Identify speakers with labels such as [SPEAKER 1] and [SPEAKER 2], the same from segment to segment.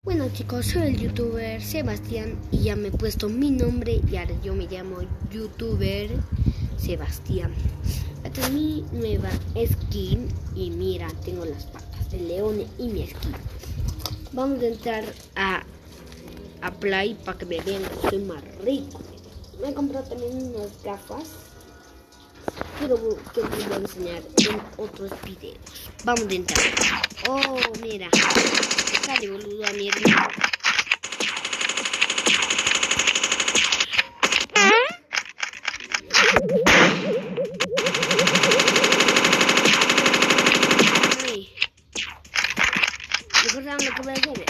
[SPEAKER 1] Bueno chicos, soy el youtuber Sebastián y ya me he puesto mi nombre y ahora yo me llamo youtuber Sebastián. Esta es mi nueva skin y mira, tengo las patas de león y mi skin. Vamos a entrar a Play para que me vean que soy más rico. Me he comprado también unas gafas, pero que les voy a enseñar en otros videos. Vamos a entrar. Oh, mira. Dale, boludo, a mi hermano. Ay. Mejor saben lo que voy a hacer.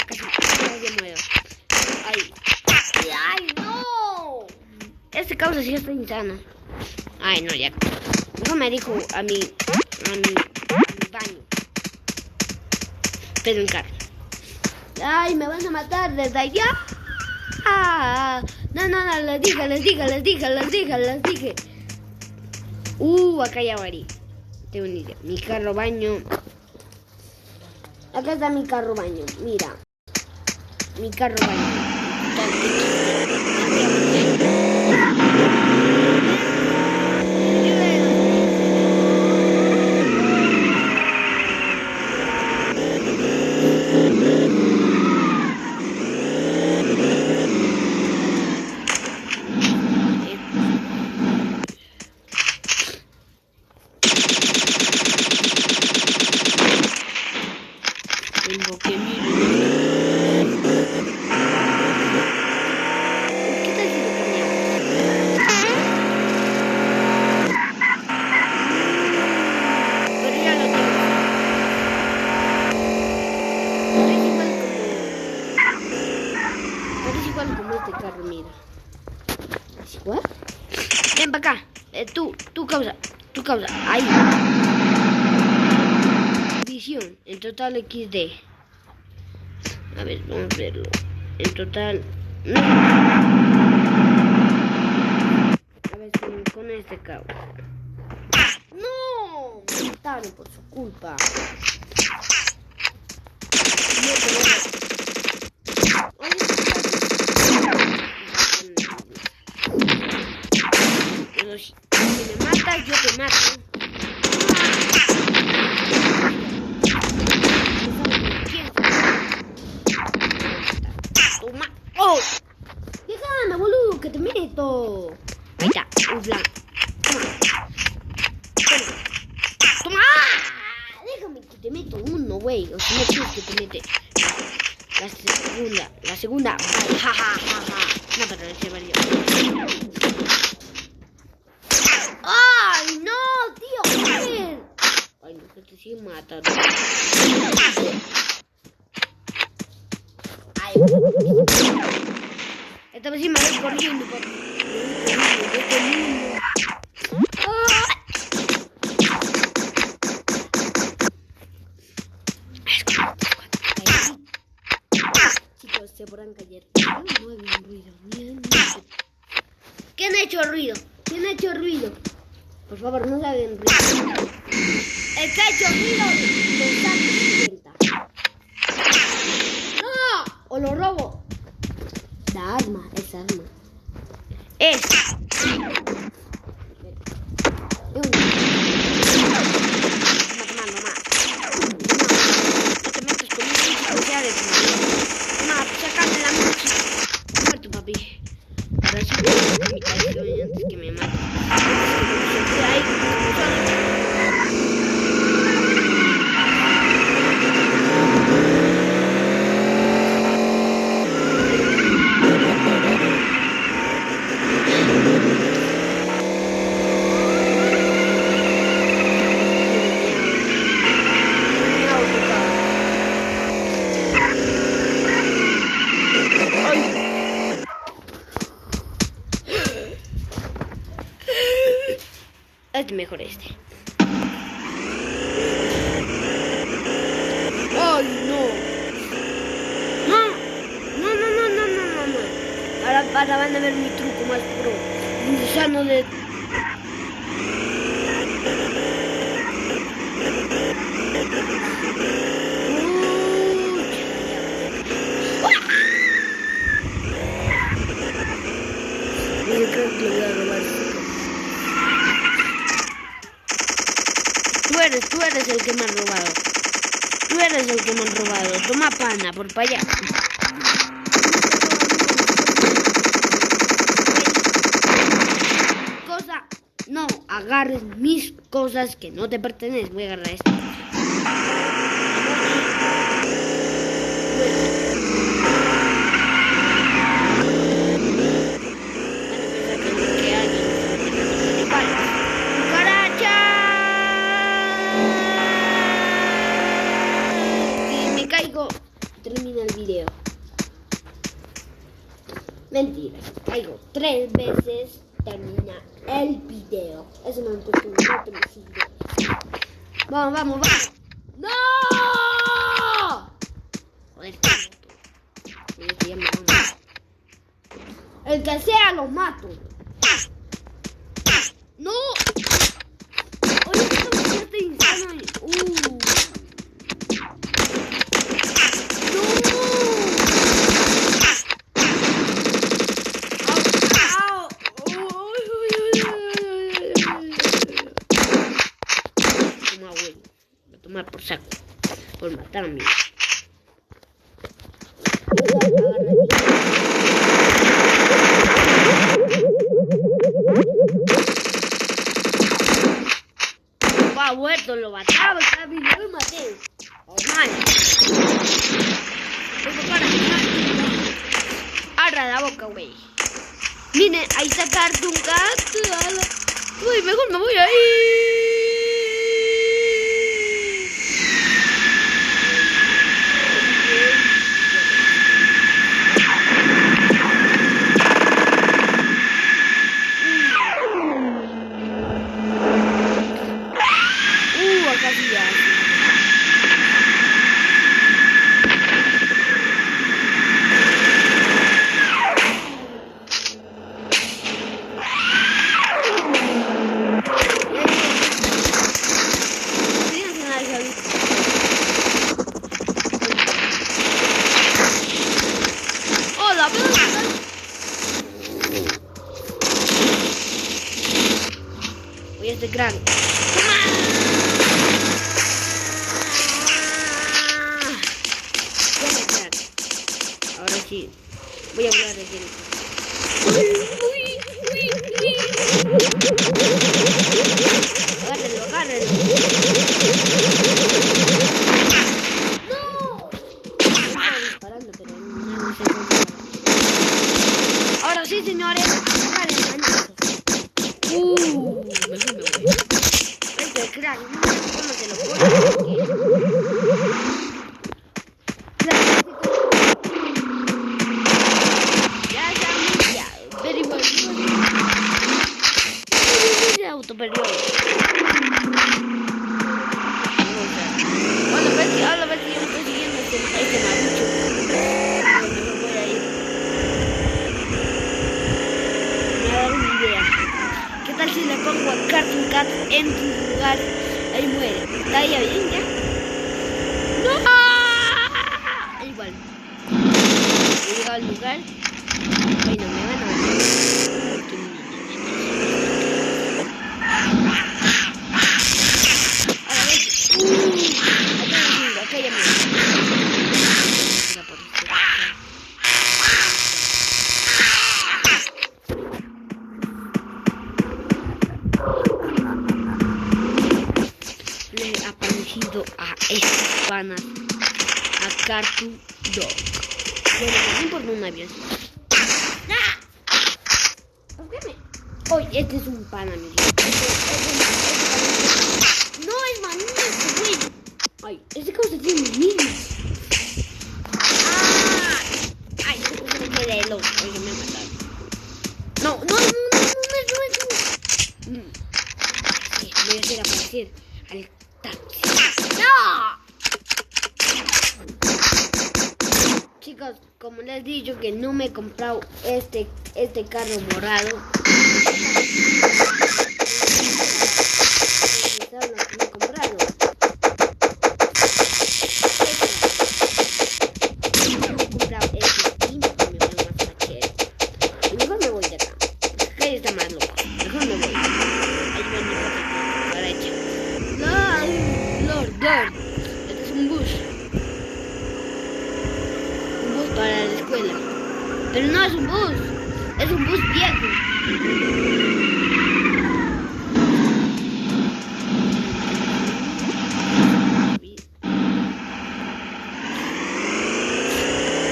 [SPEAKER 1] Acá sí, de nuevo. Ay. Ay, no. Este causa sí está insano. Ay, no, ya. Mejor me dijo a mi baño. Pero en carro. Ay, me van a matar desde allá. No, les dije. Acá ya varí. Tengo una idea. Mi carro baño. Acá está mi carro baño. Mira. Mi carro baño. Tengo que mirar. ¿Qué tal si lo cambiamos? Pero ya lo tengo. Parece igual como este carro, mira. ¿Es igual? Ven para acá. Tu causa. Ahí. Visión. En total XD. A ver, vamos a verlo. En total. No. A ver si con este cabo. ¡No! Me mataron por su culpa. Pero si me matas, yo te mato. Toma. ¡Oh! ¡Déjame, boludo, que te meto! Ahí está, un blanco. Toma. Déjame que te meto uno, güey. O si no quieres que te mete. La segunda. Ja. No, pero ese valió. ¡Ay, no, tío! ¡Joder! Ay, no, que te sigue matando. Ay, esta vez sí me voy corriendo. Chicos, se podrán callar. No hay un ruido. ¿Quién ha hecho ruido? Por favor, no hagan ruido. El que ha hecho ruido lo está. ¡No! O lo robo. La arma, esa arma. Es. No te metas conmigo, ya de tu mamá. Sácame la mochila. Muerto, papi. Ahora sí voy a mi canción antes que me mate. Es mejor este. ¡Ay, no! ¡No! Ahora van a ver mi truco más pro. Un gusano de... robado. Tú eres el que me han robado. Toma pana, por para allá. Cosa, no agarres mis cosas que no te pertenecen. Voy a agarrar esto. Termina el video. Mentira, caigo 3 veces, termina el video. Eso me han puesto un otro video. Vamos. ¡No! Joder, el que sea lo mato. ¡No! Oye, esto me insano. Tomar por saco, por matar a mí. Va vuelto, lo mataba, y lo maté. Oh, mal. Abra la boca, güey. Miren, ahí sacarte un gato. Uy, mejor me voy a ir. Voy a este crack. Ahora sí, voy a volar de tiempo. Agárrenlo. ¡No! Estaba disparando, pero no se puede. Ahora sí, señores. Mejor me voy. Este crack, ¿cómo se lo pone? Ya se ha limpiado. Very well. Autoperiódico. Ahora ves que yo me estoy siguiendo este marucho. Mejor voy a ir. Me va a dar una idea. ¿Qué tal si le pongo a Cartoon Cat en tu lugar? Ahí muere. ¿Está ahí bien ya? ¡No! Igual. He llegado al lugar. Ay, no me van a ver. Ahora ves. Acá ya me a estas panas a Cartoon Dog. Bueno, no importa un avión. Oye, este es un pana, mi no es manito, güey. Ay, este cosa tiene niños. Ay, este cosa me queda de loco. Oye, me mataron. No. Sí, voy a hacer aparecer al taxi. ¡No! Chicos, como les he dicho que no me he comprado este carro morado. ¿Saben lo que me he comprado? Me he comprado este skin porque me veo más fachero. Y mejor me voy de acá. Porque está más loco. Mejor me voy. Ahí ven mi cosita. Para echar. Lord. un bus. Un bus para la escuela. Pero no es un bus. Es un bus viejo.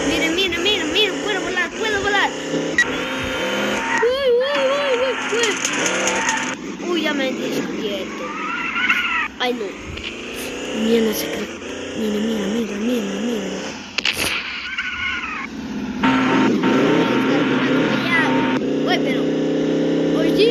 [SPEAKER 1] Miren, miren, miren, miren. Puedo volar, puedo volar. Uy, ya me he descubierto. Ay, no. Miren la secreta. Miren, miren, miren, miren, miren. Uy, pero. Oye.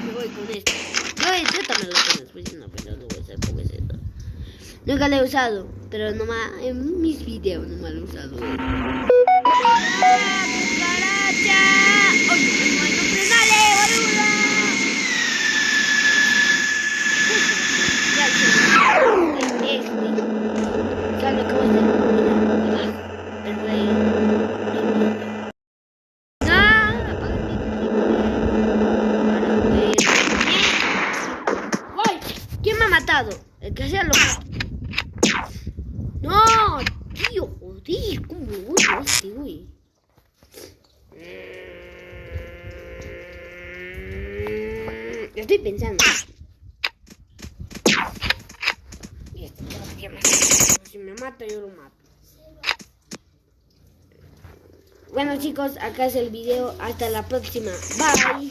[SPEAKER 1] Me voy con esto. No, yo también lo tengo. Pues no, pero no voy a hacer con eso. Nunca lo he usado, pero nomás en mis videos nomás lo he usado. ¡Cucaracha! ¡Oye, no hay nombre! ¡Dale, boludo! ¿Sabes lo que voy a hacer? El rey. ¡No! Apaga el micrófono. ¡Ay! ¿Quién me ha matado? El que sea lo mato. ¡No! Tío, joder, ¿cómo voy a este, güey? Estoy pensando. Si me mata, yo lo mato. Bueno, chicos, acá es el video. Hasta la próxima. Bye.